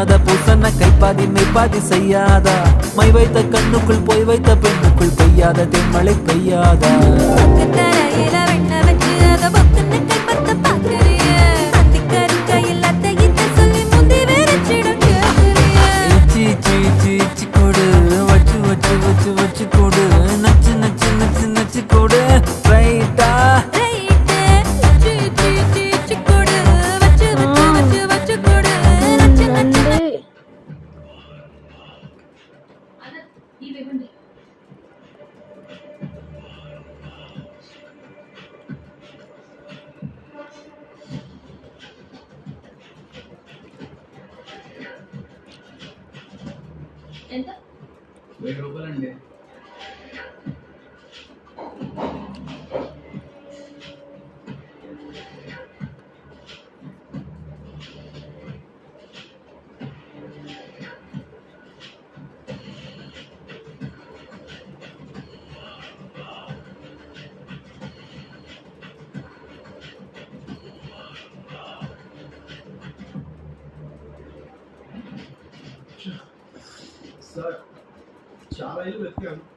மன்மத பூசன கைப்பாதி மெய்ப்பாதி செய்யாதா my வைத்த கண்ணுக்குள் போய் வைத்த பெண்ணுக்குள் பெய்யாத தென்மழை பெய்யாதா கொடு வச்சு வச்சு வச்சு வச்சு கொடு நச்சு நச்சு நச்சு நச்சு கொடு ரைட்டா ఎంత 1000 రూపాయలండి. సార్ చాలా ఇల్లు వెతికాను.